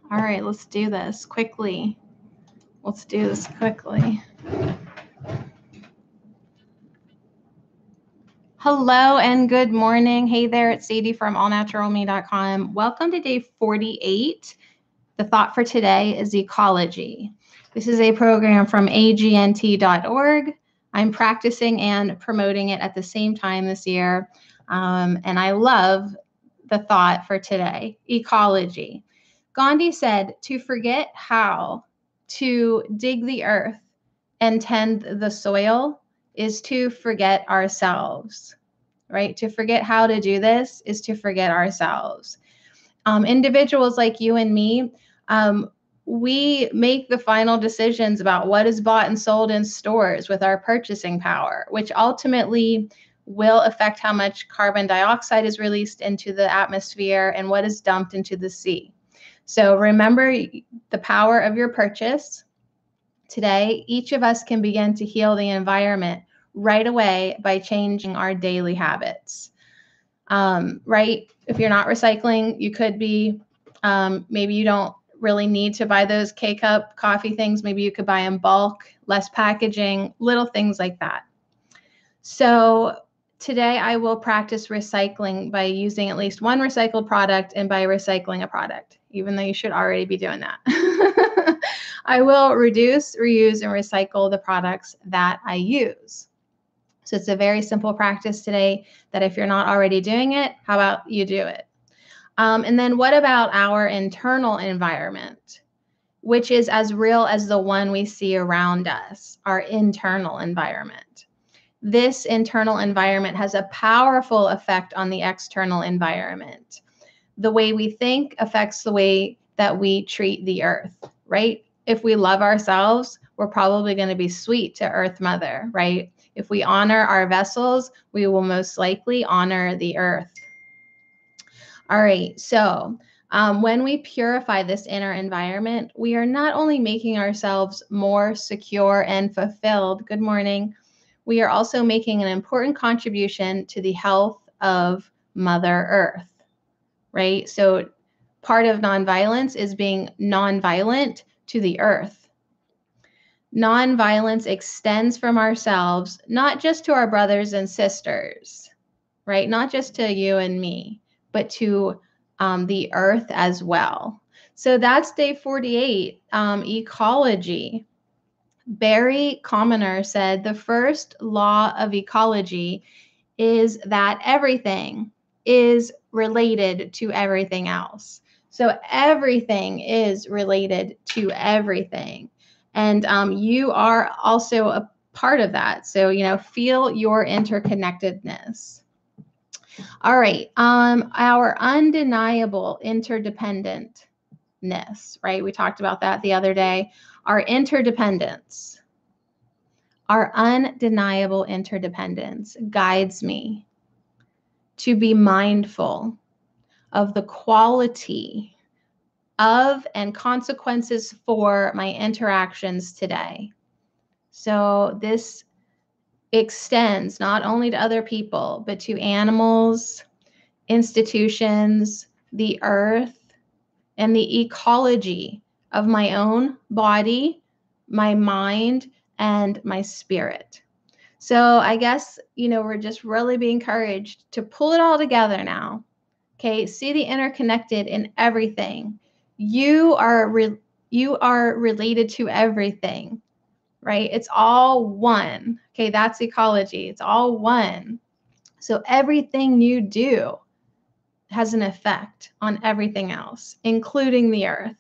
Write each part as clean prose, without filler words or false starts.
All right, let's do this quickly. Let's do this quickly. Hello and good morning. Hey there, it's Sadie from allnaturalme.com. Welcome to day 48. The thought for today is ecology. This is a program from agnt.org. I'm practicing and promoting it at the same time this year. And I love the thought for today, ecology. Gandhi said, to forget how to dig the earth and tend the soil is to forget ourselves, right? To forget how to do this is to forget ourselves. Individuals like you and me, we make the final decisions about what is bought and sold in stores with our purchasing power, which ultimately will affect how much carbon dioxide is released into the atmosphere and what is dumped into the sea. So remember the power of your purchase. Today, each of us can begin to heal the environment right away by changing our daily habits. Right? If you're not recycling, you could be, maybe you don't really need to buy those K-cup coffee things. Maybe you could buy in bulk, less packaging, little things like that. So today I will practice recycling by using at least one recycled product and by recycling a product, even though you should already be doing that. I will reduce, reuse, and recycle the products that I use. So it's a very simple practice today that if you're not already doing it, how about you do it? And then what about our internal environment, which is as real as the one we see around us, our internal environment. This internal environment has a powerful effect on the external environment. The way we think affects the way that we treat the earth, right? If we love ourselves, we're probably going to be sweet to Earth Mother, right? If we honor our vessels, we will most likely honor the earth. All right, so when we purify this inner environment, we are not only making ourselves more secure and fulfilled, good morning, we are also making an important contribution to the health of Mother Earth, right? So part of nonviolence is being nonviolent to the earth. Nonviolence extends from ourselves, not just to our brothers and sisters, right? Not just to you and me, but to the earth as well. So that's day 48, ecology. Barry Commoner said the first law of ecology is that everything is related to everything else. So everything is related to everything. And you are also a part of that. So, feel your interconnectedness. All right. Our undeniable interdependentness, right? We talked about that the other day. Our interdependence, our undeniable interdependence guides me to be mindful of the quality of and consequences for my interactions today. So this extends not only to other people, but to animals, institutions, the earth, and the ecology of my own body, my mind, and my spirit. So I guess, we're just really being encouraged to pull it all together now. Okay, see the interconnected in everything. You are related to everything, right? It's all one. Okay, that's ecology. It's all one. So everything you do has an effect on everything else, including the earth.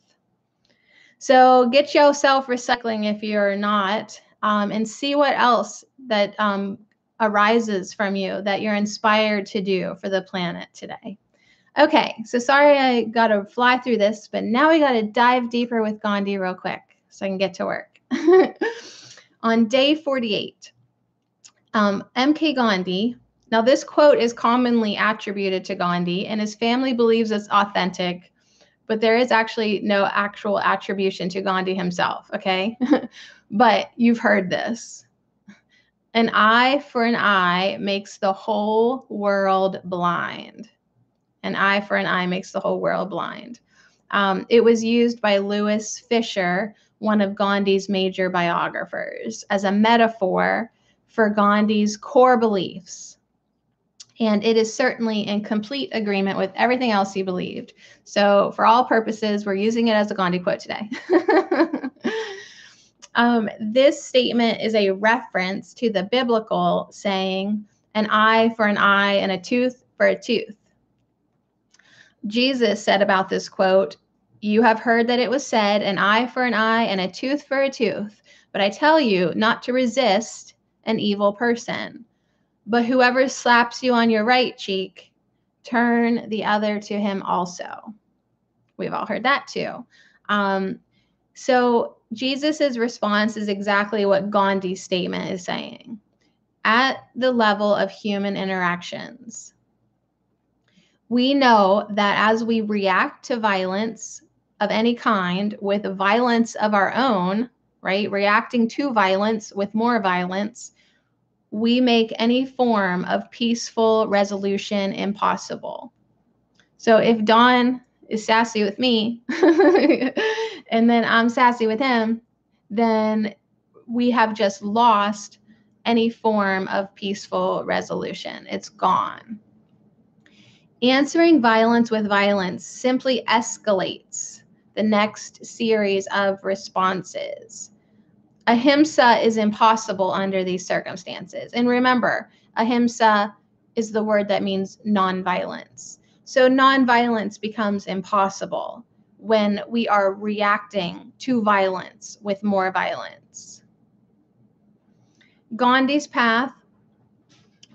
So get yourself recycling if you're not, and see what else that arises from you that you're inspired to do for the planet today. Okay, so sorry I got to fly through this, but now we got to dive deeper with Gandhi real quick so I can get to work. On day 48, M.K. Gandhi, now this quote is commonly attributed to Gandhi, and his family believes it's authentic, but there is actually no actual attribution to Gandhi himself, okay? But you've heard this. An eye for an eye makes the whole world blind. An eye for an eye makes the whole world blind. It was used by Louis Fisher, one of Gandhi's major biographers, as a metaphor for Gandhi's core beliefs. And it is certainly in complete agreement with everything else he believed. So for all purposes, we're using it as a Gandhi quote today. This statement is a reference to the biblical saying, an eye for an eye and a tooth for a tooth. Jesus said about this quote, "You have heard that it was said, an eye for an eye and a tooth for a tooth. But I tell you not to resist an evil person. But whoever slaps you on your right cheek, turn the other to him also." We've all heard that too. So Jesus's response is exactly what Gandhi's statement is saying. At the level of human interactions, we know that as we react to violence of any kind with violence of our own, right? Reacting to violence with more violence, we make any form of peaceful resolution impossible. So if Don is sassy with me and then I'm sassy with him, then we have just lost any form of peaceful resolution. It's gone. Answering violence with violence simply escalates the next series of responses. Ahimsa is impossible under these circumstances. And remember, ahimsa is the word that means nonviolence. So nonviolence becomes impossible when we are reacting to violence with more violence. Gandhi's path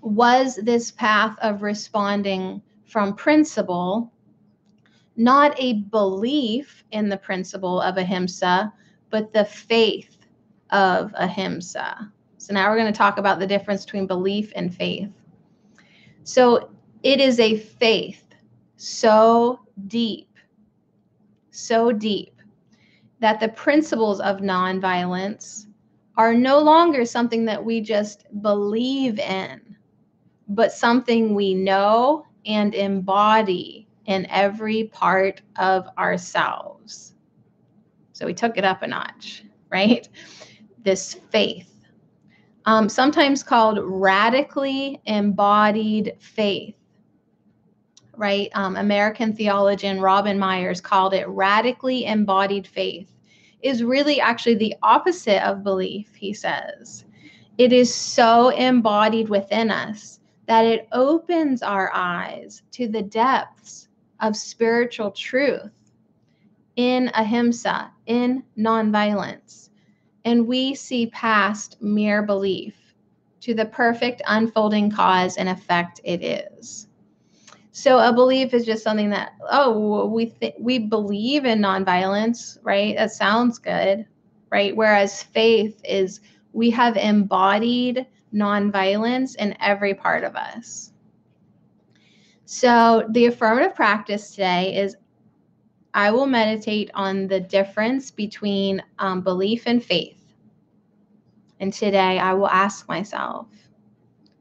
was this path of responding from principle, not a belief in the principle of ahimsa, but the faith of ahimsa. So now we're going to talk about the difference between belief and faith. So it is a faith so deep that the principles of nonviolence are no longer something that we just believe in, but something we know and embody in every part of ourselves. So we took it up a notch, right? This faith, sometimes called radically embodied faith, right? American theologian Robin Myers called it radically embodied faith, is really actually the opposite of belief, he says. It is so embodied within us that it opens our eyes to the depths of spiritual truth in ahimsa, in nonviolence. And we see past mere belief to the perfect unfolding cause and effect it is. So a belief is just something that, we believe in nonviolence, right? That sounds good, right? Whereas faith is we have embodied nonviolence in every part of us. So the affirmative practice today is I will meditate on the difference between belief and faith. And today I will ask myself,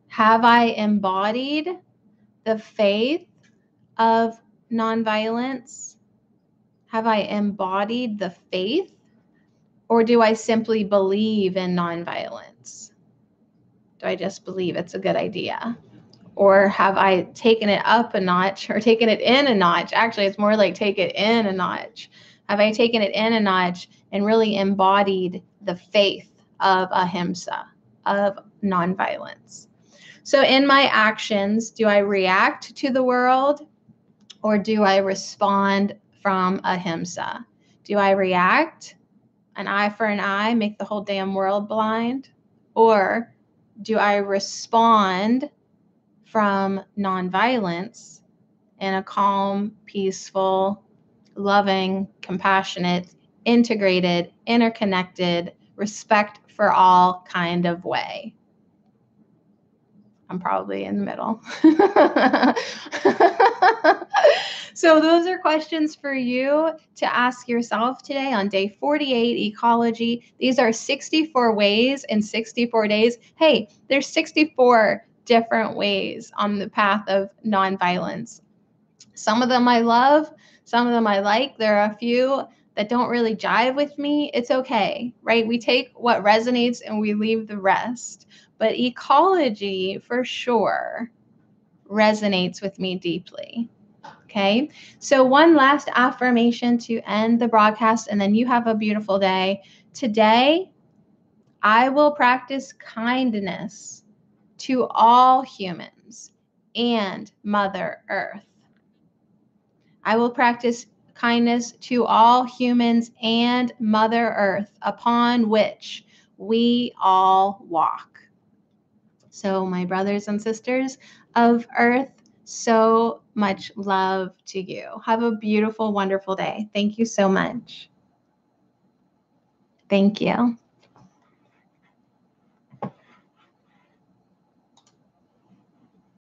have I embodied the faith of nonviolence? Have I embodied the faith? Or do I simply believe in nonviolence? Do I just believe it's a good idea? Or have I taken it up a notch or taken it in a notch? Actually, it's more like take it in a notch. Have I taken it in a notch and really embodied the faith of ahimsa, of nonviolence? So in my actions, do I react to the world or do I respond from ahimsa? Do I react, an eye for an eye, make the whole damn world blind? Or do I respond from nonviolence in a calm, peaceful, loving, compassionate, integrated, interconnected, respect for all kind of way? I'm probably in the middle. So those are questions for you to ask yourself today on day 48, Ecology. These are 64 ways in 64 days. Hey, there's 64 different ways on the path of nonviolence. Some of them I love, Some of them I like. There are a few that don't really jive with me. It's okay, right? We take what resonates and we leave the rest. But ecology, for sure, resonates with me deeply. Okay, so one last affirmation to end the broadcast, and then you have a beautiful day. Today, I will practice kindness to all humans and Mother Earth. I will practice kindness to all humans and Mother Earth, upon which we all walk. So, my brothers and sisters of Earth, so much love to you. Have a beautiful, wonderful day. Thank you so much. Thank you.